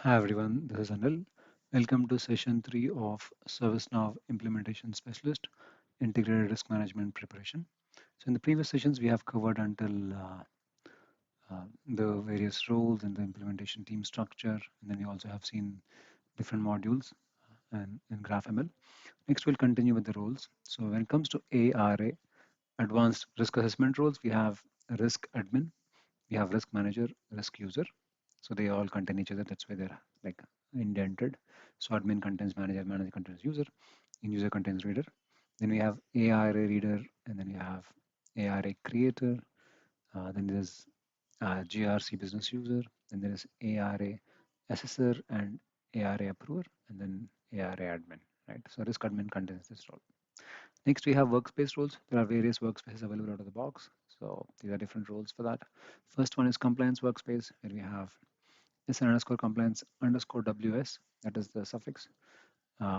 Hi everyone, this is Anil. Welcome to session 3 of ServiceNow Implementation Specialist Integrated Risk Management Preparation. So in the previous sessions, we have covered until the various roles and the implementation team structure, and then we also have seen different modules and in GraphML. Next, we'll continue with the roles. So when it comes to ARA, Advanced Risk Assessment roles, we have Risk Admin, we have Risk Manager, Risk User. So they all contain each other. That's why they're like indented. So admin contains manager, manager contains user, and user contains reader. Then we have ARA reader, and then we have ARA creator. Then there's GRC business user. Then there is ARA assessor and ARA approver, and then ARA admin. Right. So risk admin contains this role. Next, we have workspace roles. There are various workspaces available out of the box. So these are different roles for that. First one is compliance workspace, where we have SN underscore compliance underscore WS, that is the suffix,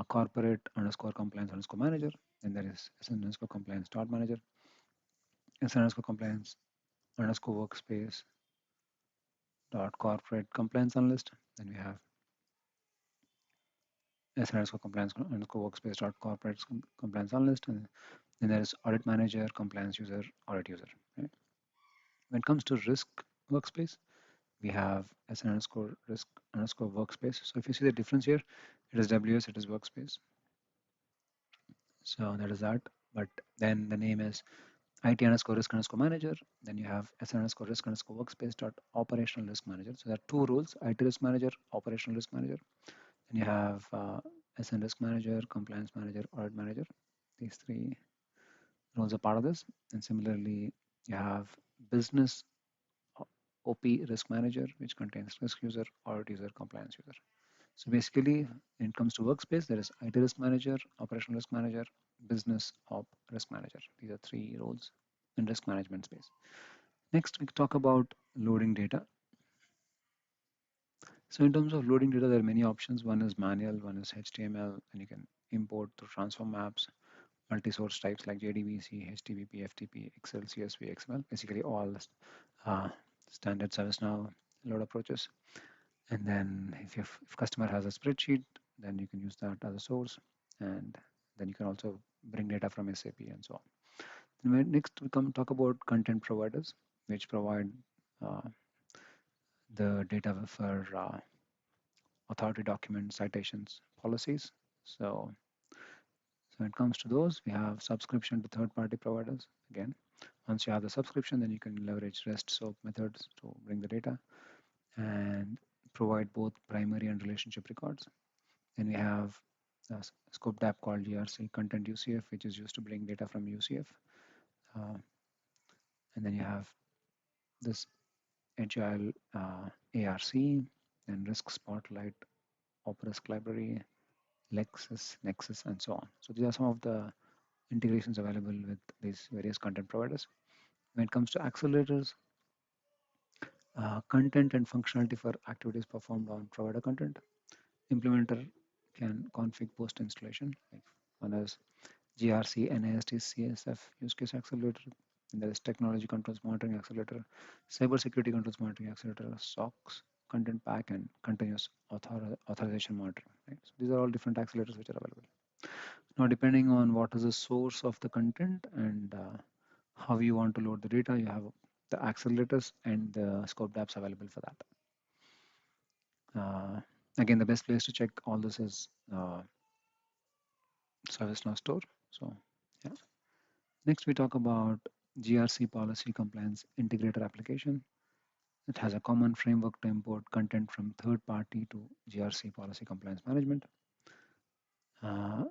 corporate underscore compliance underscore manager, and there is SN underscore compliance dot manager, SN underscore compliance underscore workspace dot corporate compliance analyst. Then we have SN underscore compliance underscore workspace dot corporate compliance analyst, and then there is audit manager, compliance user, audit user. Right? When it comes to risk workspace, we have SN underscore risk underscore workspace. So if you see the difference here, it is WS, it is workspace. So that is that. But then the name is IT underscore risk underscore manager. Then you have SN underscore risk underscore workspace dot operational risk manager. So there are two roles: IT risk manager, operational risk manager. Then you have SN risk manager, compliance manager, audit manager. These three roles are part of this. And similarly, you have business OP risk manager, which contains risk user, audit user, compliance user. So basically, when it comes to workspace, there is IT risk manager, operational risk manager, business op risk manager. These are three roles in risk management space. Next, we talk about loading data. So in terms of loading data, there are many options. One is manual, one is HTML, and you can import through transform maps, multi-source types like JDBC, HTTP, FTP, Excel, CSV, XML, basically all uh, standard ServiceNow load approaches. And then if customer has a spreadsheet, then you can use that as a source. And then you can also bring data from SAP and so on. Next, we come talk about content providers, which provide uh, the data for authority documents, citations, policies. So when it comes to those, we have subscription to third-party providers. Again, once you have the subscription, then you can leverage REST SOAP methods to bring the data and provide both primary and relationship records. Then we have a scoped app called GRC Content UCF, which is used to bring data from UCF. Uh, and then you have this Agile ARC and Risk Spotlight, OpRisk Library, Lexis, Nexus, and so on. So these are some of the integrations available with these various content providers. When it comes to accelerators, content and functionality for activities performed on provider content. Implementer can config post installation. Like one is GRC, NIST, CSF use case accelerator. And there is technology controls monitoring accelerator, cybersecurity controls monitoring accelerator, SOX, content pack, and continuous authorization monitoring. Right? So these are all different accelerators which are available. Now, depending on what is the source of the content and how you want to load the data, you have the accelerators and the scoped apps available for that. Again, the best place to check all this is ServiceNow store. So, yeah. Next, we talk about GRC policy compliance integrator application. It has a common framework to import content from third party to GRC policy compliance management. Uh,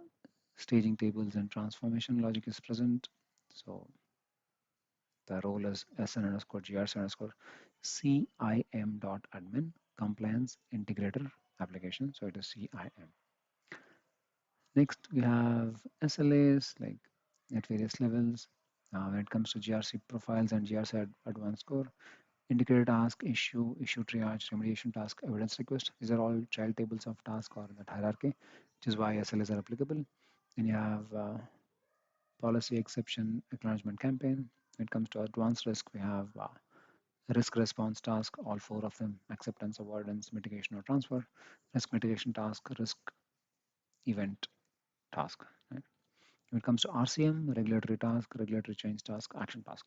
Staging tables and transformation logic is present. So the role is SN underscore GRC underscore CIM dot admin compliance integrator application. So it is CIM. Next, we have SLAs like at various levels. When it comes to GRC profiles and GRC advanced score, indicator task, issue triage, remediation task, evidence request. These are all child tables of task or that hierarchy, which is why SLAs are applicable. Then you have policy exception acknowledgement campaign. When it comes to advanced risk, we have Risk response task, all four of them: acceptance, avoidance, mitigation, or transfer. Risk mitigation task, risk event task. Right? When it comes to RCM, regulatory task, regulatory change task, action task.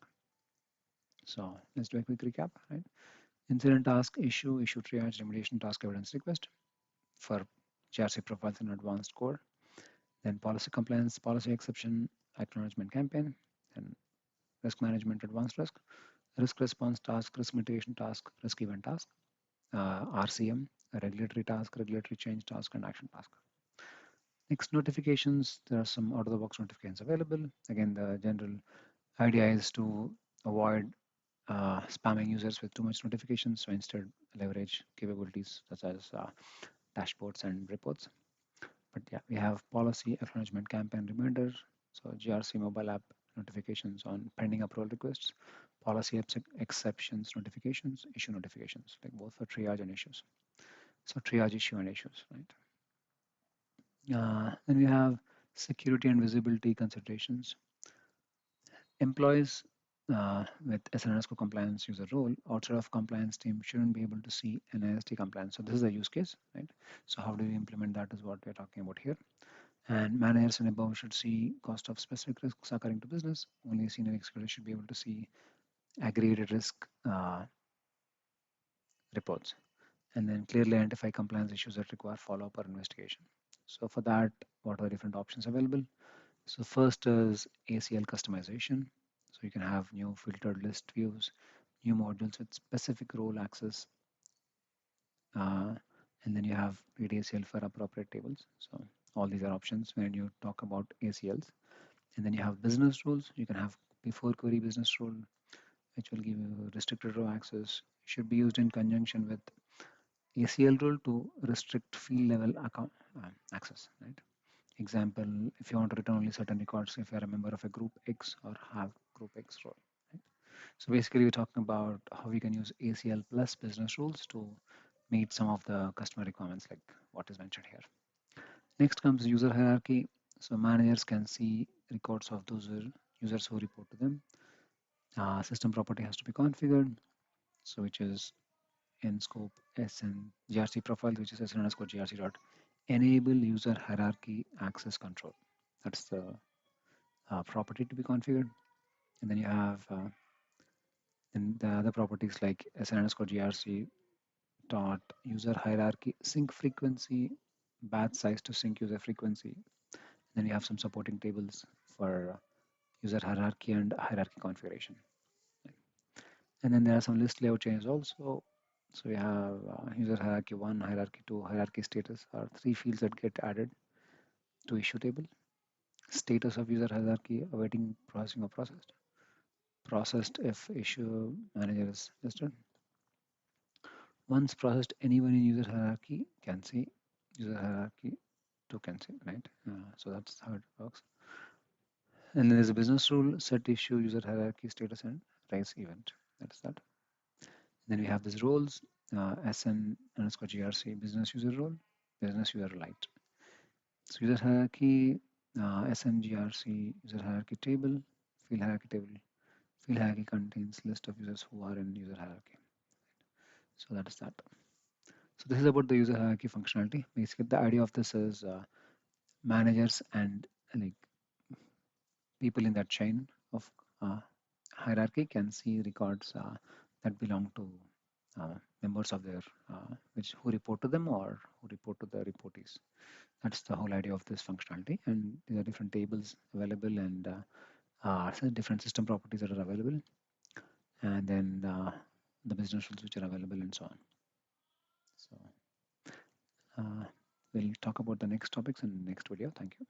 So let's do a quick recap. Right? Incident task, issue triage, remediation task, evidence request for GRC profiles in advanced core. Then policy compliance, policy exception, acknowledgement campaign, and risk management, advanced risk response task, risk mitigation task, risk event task, RCM, a regulatory task, regulatory change task, and action task. Next, notifications. There are some out-of-the-box notifications available. Again, the general idea is to avoid spamming users with too much notifications. So instead, leverage capabilities such as dashboards and reports. But yeah, we have policy acknowledgement campaign reminder. So GRC mobile app notifications on pending approval requests, policy exceptions notifications, issue notifications, like both for triage and issues. So triage, issue, and issues, right? Then we have security and visibility considerations. Employees with SNISCO compliance user role outside of compliance team shouldn't be able to see NIST compliance. So this is a use case, right? So how do we implement that is what we're talking about here. And managers and above should see cost of specific risks occurring to business. Only senior executives should be able to see aggregated risk reports, and then clearly identify compliance issues that require follow-up or investigation. So for that, what are the different options available? So first is ACL customization. So you can have new filtered list views, new modules with specific role access, and then you have read ACL for appropriate tables. So all these are options when you talk about ACLs. And then you have business rules. You can have before query business rule, which will give you restricted row access. It should be used in conjunction with ACL rule to restrict field level account access. Right. Example: if you want to return only certain records, if you are a member of a group X or have group X role. Right. So basically, we're talking about how we can use ACL plus business rules to meet some of the customer requirements, like what is mentioned here. Next comes user hierarchy. So managers can see records of those users who report to them. System property has to be configured, so which is in scope SN GRC profile, which is SN underscore GRC dot enable user hierarchy access control. That's the property to be configured. And then you have then the other properties like SN underscore GRC dot user hierarchy sync frequency, batch size to sync user frequency. Then you have some supporting tables for user hierarchy and hierarchy configuration. And then there are some list layout changes also. So we have user hierarchy 1, hierarchy 2, hierarchy status are three fields that get added to issue table. Status of user hierarchy awaiting processing or processed. Processed if issue manager is listed. Once processed, anyone in user hierarchy can see. User hierarchy 2 can see, right? So that's how it works. And then there's a business rule: set issue, user hierarchy status, and raise event. That's that. Then we have these roles: SN underscore GRC business user role, business user light. So user hierarchy, SN GRC user hierarchy table, field hierarchy table. Field hierarchy contains list of users who are in user hierarchy. So that is that. So this is about the user hierarchy functionality. Basically, the idea of this is managers and like people in that chain of hierarchy can see records that belong to members of their which who report to them or who report to the reportees. That's the whole idea of this functionality, and there are different tables available and so different system properties that are available, and then the business rules which are available and so on. So we'll talk about the next topics in the next video. Thank you.